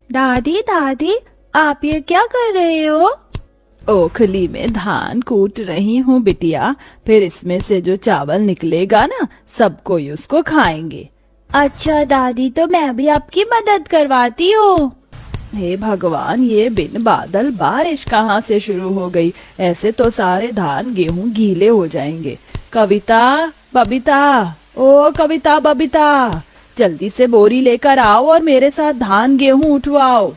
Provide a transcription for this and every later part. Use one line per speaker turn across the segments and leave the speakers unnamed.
दादी दादी, आप ये क्या कर रहे हो? ओखली में धान कूट रही हूँ बिटिया। फिर इसमें से जो चावल निकलेगा ना, सब कोई उसको खाएंगे। अच्छा दादी, तो मैं भी आपकी मदद करवाती हूँ। हे भगवान, ये बिन बादल बारिश कहाँ से शुरू हो गई? ऐसे तो सारे धान गेहूं गीले हो जाएंगे। कविता, बबीता, ओ कविता बबीता, जल्दी से बोरी लेकर आओ और मेरे साथ धान गेहूं उठवाओ।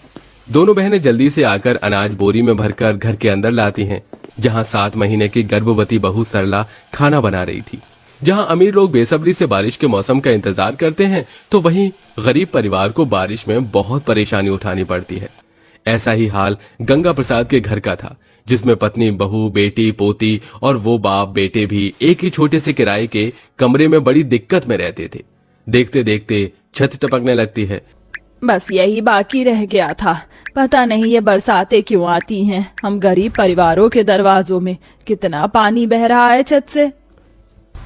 दोनों बहनें जल्दी से आकर अनाज बोरी में भरकर घर के अंदर लाती हैं, जहां 7 महीने की गर्भवती बहू सरला खाना बना रही थी। जहां अमीर लोग बेसब्री से बारिश के मौसम का इंतजार करते हैं, तो वहीं गरीब परिवार को बारिश में बहुत परेशानी उठानी पड़ती है। ऐसा ही हाल गंगा प्रसाद के घर का था, जिसमें पत्नी, बहू, बेटी, पोती और वो बाप बेटे भी एक ही छोटे से किराए के कमरे में बड़ी दिक्कत में रहते थे। देखते देखते छत टपकने लगती है।
बस यही बाकी रह गया था। पता नहीं ये बरसातें क्यों आती हैं। हम गरीब परिवारों के दरवाजों में कितना पानी बह रहा है छत से।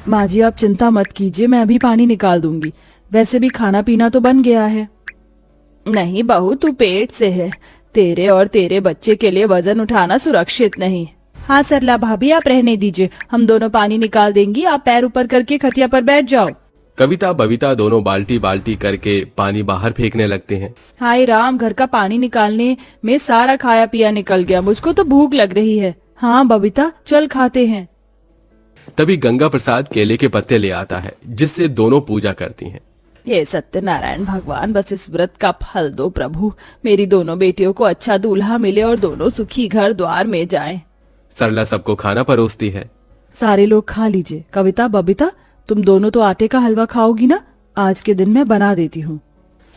माँ जी, आप चिंता मत कीजिए, मैं अभी पानी निकाल दूंगी। वैसे भी खाना पीना तो बन गया है। नहीं बहू, तू पेट से है। तेरे और तेरे बच्चे के लिए वजन उठाना सुरक्षित नहीं। हाँ सरला भाभी, आप रहने दीजिए, हम दोनों पानी निकाल देंगी। आप पैर ऊपर करके खटिया पर बैठ जाओ।
कविता बबीता दोनों बाल्टी बाल्टी करके पानी बाहर फेंकने लगते हैं।
हाय राम, घर का पानी निकालने में सारा खाया पिया निकल गया। मुझको तो भूख लग रही है। हाँ बबीता, चल खाते हैं।
तभी गंगा प्रसाद केले के पत्ते ले आता है, जिससे दोनों पूजा करती हैं।
हे सत्यनारायण भगवान, बस इस व्रत का फल दो प्रभु। मेरी दोनों बेटियों को अच्छा दूल्हा मिले और दोनों सुखी घर द्वार में जाएं।
सरला सबको खाना परोसती है।
सारे लोग खा लीजिए। कविता, बबीता, तुम दोनों तो आटे का हलवा खाओगी ना? आज के दिन मैं बना देती हूँ।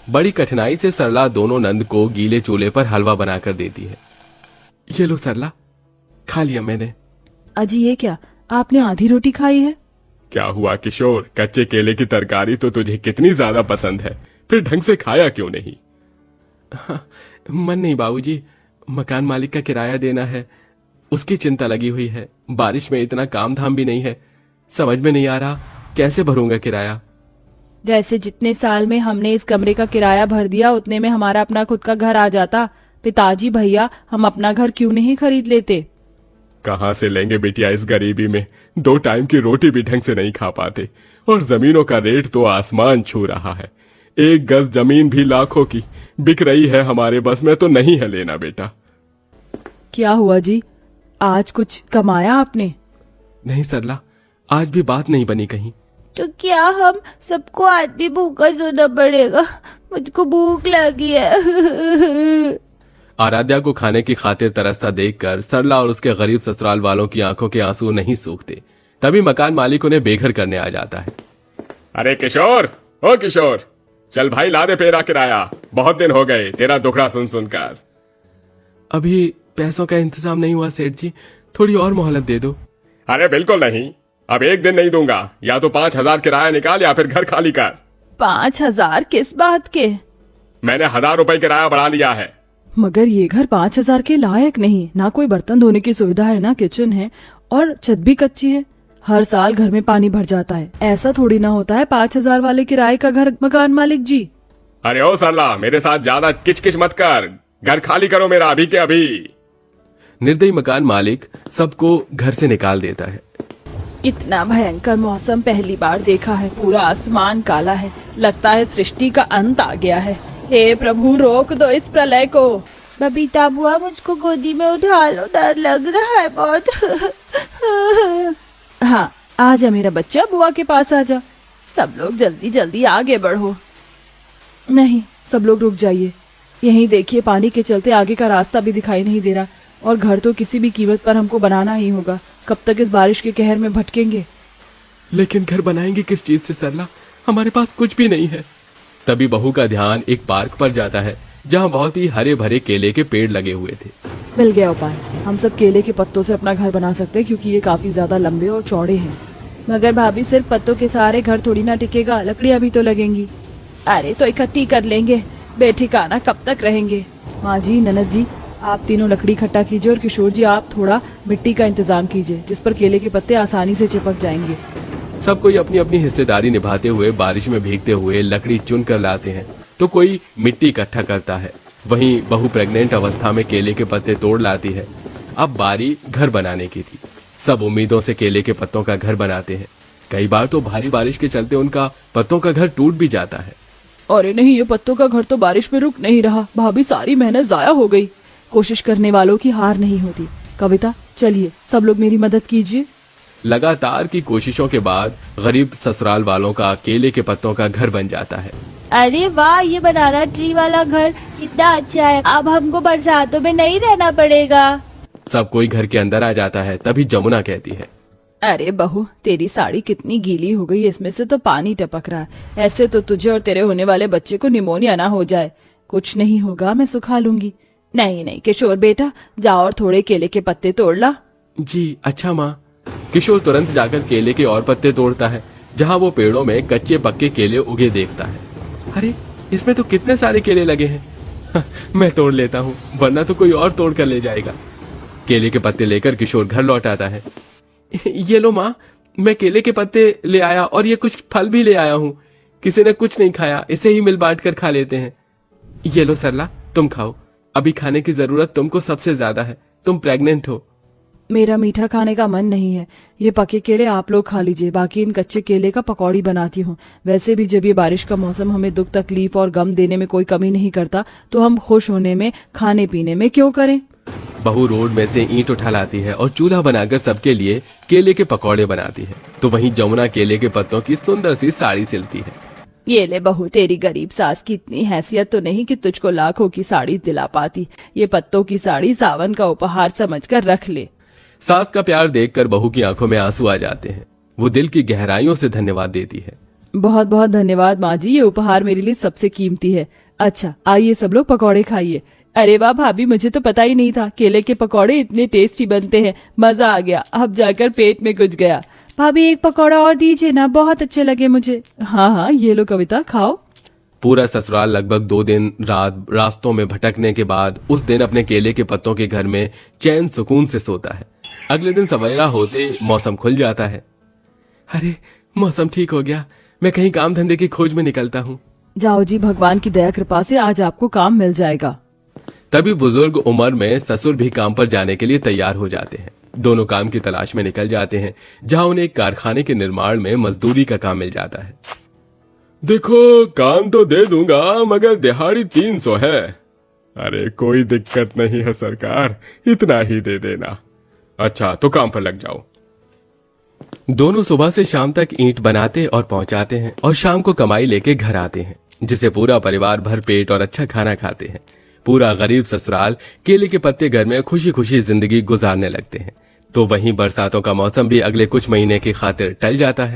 बड़ी कठिनाई से सरला दोनों नंद को गीले चूल्हे पर हलवा बनाकर देती है। ये लो सरला, खा लिया मैंने।
अजी ये क्या, आपने आधी रोटी खाई है?
क्या हुआ किशोर, कच्चे केले की तरकारी तो तुझे कितनी ज्यादा पसंद है, फिर ढंग से खाया क्यों नहीं? मन नहीं बाबूजी, मकान मालिक का किराया देना है, उसकी चिंता लगी हुई है। बारिश में इतना काम धाम भी नहीं है, समझ में नहीं आ रहा कैसे भरूंगा किराया।
जैसे जितने साल में हमने इस कमरे का किराया भर दिया, उतने में हमारा अपना खुद का घर आ जाता। पिताजी भैया, हम अपना घर क्यों नहीं खरीद लेते?
कहाँ से लेंगे बिटिया इस गरीबी में? 2 टाइम की रोटी भी ढंग से नहीं खा पाते, और जमीनों का रेट तो आसमान छू रहा है। 1 गज जमीन भी लाखों की बिक रही है, हमारे बस में तो नहीं है लेना बेटा।
क्या हुआ जी, आज कुछ कमाया आपने?
नहीं सरला, आज भी बात नहीं बनी कहीं।
तो क्या हम सबको आज भी भूखा सोना पड़ेगा? मुझको भूख लगी है।
आराध्या को खाने की खातिर तरसता देखकर सरला और उसके गरीब ससुराल वालों की आंखों के आंसू नहीं सूखते। तभी मकान मालिक उन्हें बेघर करने आ जाता है। अरे किशोर, ओ किशोर, चल भाई ला दे पेरा किराया, बहुत दिन हो गए तेरा दुखड़ा सुन सुनकर। अभी पैसों का इंतजाम नहीं हुआ सेठ जी, थोड़ी और मोहलत दे दो। अरे बिल्कुल नहीं, अब 1 दिन नहीं दूंगा। या तो 5,000 किराया निकाल या फिर घर खाली कर।
5,000 किस बात के?
मैंने 1,000 रुपए किराया बढ़ा लिया है।
मगर ये घर 5,000 के लायक नहीं। ना कोई बर्तन धोने की सुविधा है, ना किचन है, और छत भी कच्ची है। हर साल घर में पानी भर जाता है। ऐसा थोड़ी ना होता है 5,000 वाले किराए का घर, मकान मालिक जी।
अरे ओ सरला, मेरे साथ ज्यादा किचकिच मत कर, घर खाली करो मेरा अभी के अभी। निर्दयी मकान मालिक सबको घर से निकाल देता है।
इतना भयंकर मौसम पहली बार देखा है। पूरा आसमान काला है, लगता है सृष्टि का अंत आ गया है। हे प्रभु, रोक दो इस प्रलय को। बबीता बुआ, मुझको गोदी में उठा लो, डर लग रहा है बहुत। हाँ, आजा मेरा बच्चा, बुआ के पास आजा। सब लोग जल्दी जल्दी आगे बढ़ो। नहीं, सब लोग रुक जाइए। यहीं देखिए, पानी के चलते आगे का रास्ता भी दिखाई नहीं दे रहा, और घर तो किसी भी कीमत पर हमको बनाना ही होगा। कब तक इस बारिश के कहर में भटकेंगे?
लेकिन घर बनाएंगे किस चीज से सरला, हमारे पास कुछ भी नहीं है। तभी बहू का ध्यान एक पार्क पर जाता है, जहाँ बहुत ही हरे भरे केले के पेड़ लगे हुए थे।
मिल गया उपाय। हम सब केले के पत्तों से अपना घर बना सकते हैं, क्योंकि ये काफी ज्यादा लंबे और चौड़े हैं। मगर भाभी, सिर्फ पत्तों के सहारे घर थोड़ी ना टिकेगा, लकड़ियाँ भी तो लगेंगी। अरे तो इकट्ठी कर लेंगे, बेठिकाना कब तक रहेंगे। माँ जी, ननद जी, आप तीनों लकड़ी इकट्ठा कीजिए, और किशोर जी आप थोड़ा मिट्टी का इंतजाम कीजिए, जिस पर केले के पत्ते आसानी से चिपक जाएंगे।
सब कोई अपनी अपनी हिस्सेदारी निभाते हुए बारिश में भीगते हुए लकड़ी चुन कर लाते हैं। तो कोई मिट्टी इकट्ठा करता है, वहीं बहू प्रेग्नेंट अवस्था में केले के पत्ते तोड़ लाती है। अब बारी घर बनाने की थी। सब उम्मीदों से केले के पत्तों का घर बनाते हैं। कई बार तो भारी बारिश के चलते उनका पत्तों का घर टूट भी जाता है।
अरे नहीं, ये पत्तों का घर तो बारिश में रुक नहीं रहा। भाभी, सारी मेहनत जाया हो गई। कोशिश करने वालों की हार नहीं होती। कविता, चलिए सब लोग मेरी मदद कीजिए।
लगातार की कोशिशों के बाद गरीब ससुराल वालों का केले के पत्तों का घर बन जाता है।
अरे वाह, ये बनाना ट्री वाला घर कितना अच्छा है। अब हमको बरसातों में नहीं रहना पड़ेगा।
सब कोई घर के अंदर आ जाता है। तभी जमुना कहती है,
अरे बहू, तेरी साड़ी कितनी गीली हो गई, इसमें से तो पानी टपक रहा है। ऐसे तो तुझे और तेरे होने वाले बच्चे को निमोनिया ना हो जाए। कुछ नहीं होगा, मैं सुखा लूंगी। नहीं नहीं किशोर बेटा, जाओ और थोड़े केले के पत्ते तोड़ ला।
जी अच्छा माँ। किशोर तुरंत जाकर केले के और पत्ते तोड़ता है। जहाँ वो पेड़ों में कच्चे पक्के केले उगे देखता है। अरे, इसमें तो कितने सारे केले लगे हैं। मैं तोड़ लेता हूँ, वरना तो कोई और तोड़ कर ले जाएगा। केले के पत्ते लेकर किशोर घर लौट आता है। ये लो माँ, मैं केले के पत्ते ले आया और ये कुछ फल भी ले आया हूँ। किसी ने कुछ नहीं खाया, इसे ही मिल बांट कर खा लेते हैं। ये लो सरला, तुम खाओ। अभी खाने की जरूरत तुमको सबसे ज्यादा है। तुम प्रेग्नेंट हो।
मेरा मीठा खाने का मन नहीं है। ये पके केले आप लोग खा लीजिए, बाकी इन कच्चे केले का पकौड़ी बनाती हूँ। वैसे भी जब ये बारिश का मौसम हमें दुख तकलीफ और गम देने में कोई कमी नहीं करता, तो हम खुश होने में, खाने पीने में क्यों करें।
बहू रोड में से ईंट उठा लाती है और चूल्हा बनाकर सबके लिए केले के पकौड़े बनाती है। तो वहीं जमुना केले के पत्तों की सुंदर सी साड़ी सिलती है।
ये ले बहू, तेरी गरीब सास की इतनी हैसियत तो नहीं कि तुझको लाखों की साड़ी दिला पाती। ये पत्तों की साड़ी सावन का उपहार समझकर रख ले।
सास का प्यार देखकर बहू की आंखों में आंसू आ जाते हैं। वो दिल की गहराइयों से धन्यवाद देती है।
बहुत बहुत धन्यवाद माँ जी, ये उपहार मेरे लिए सबसे कीमती है। अच्छा, आइए सब लोग पकौड़े खाइए। अरे वाह भाभी, मुझे तो पता ही नहीं था केले के पकौड़े इतने टेस्टी बनते हैं। मजा आ गया, अब जाकर पेट में घुस गया। भाभी, एक पकौड़ा और दीजिए ना, बहुत अच्छे लगे मुझे। हाँ हाँ, ये लो कविता, खाओ।
पूरा ससुराल लगभग 2 दिन रात रास्तों में भटकने के बाद उस दिन अपने केले के पत्तों के घर में चैन सुकून से सोता है। अगले दिन सवेरा होते मौसम खुल जाता है। अरे, मौसम ठीक हो गया। मैं कहीं काम धंधे की खोज में निकलता हूँ।
जाओ जी, भगवान की दया कृपा से आज आपको काम मिल जाएगा।
तभी बुजुर्ग उम्र में ससुर भी काम पर जाने के लिए तैयार हो जाते हैं। दोनों काम की तलाश में निकल जाते हैं, जहां उन्हें एक कारखाने के निर्माण में मजदूरी का काम मिल जाता है। देखो, काम तो दे दूंगा, मगर दिहाड़ी 300 है। अरे कोई दिक्कत नहीं है सरकार, इतना ही दे देना। अच्छा, तो काम पर लग जाओ। दोनों सुबह से शाम तक ईंट बनाते और पहुंचाते हैं और शाम को कमाई लेके घर आते हैं, जिसे पूरा परिवार भर पेट और अच्छा खाना खाते हैं। पूरा गरीब ससुराल केले के पत्ते घर में खुशी खुशी जिंदगी गुजारने लगते हैं। तो वहीं बरसातों का मौसम भी अगले कुछ महीने की खातिर टल जाता है।